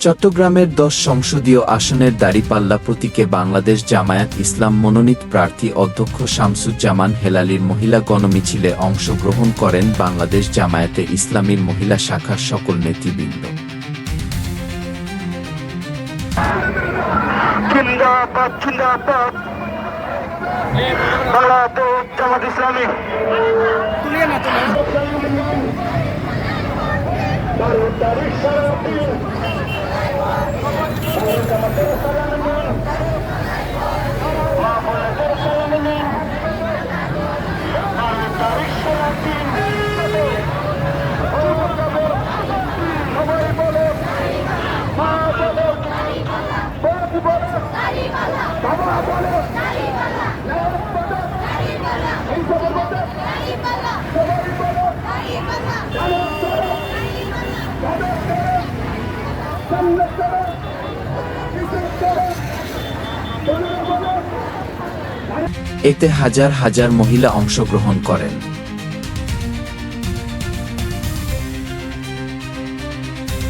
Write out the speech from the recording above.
চট্টগ্রামের ১০ সংসদীয় আসনের দাঁড়িপাল্লা প্রতীকে বাংলাদেশ জামায়াত ইসলাম মনোনীত প্রার্থী অধ্যক্ষ শামসুজ্জামান হেলালির মহিলা গণমিছিলে অংশগ্রহণ করেন বাংলাদেশ জামায়াতে ইসলামীর মহিলা শাখার সকল নেতৃবৃন্দ। জিন্দাবাদ জিন্দাবাদ বাংলাদেশ জামাত ইসলামী। এতে হাজার হাজার মহিলা অংশগ্রহণ করেন।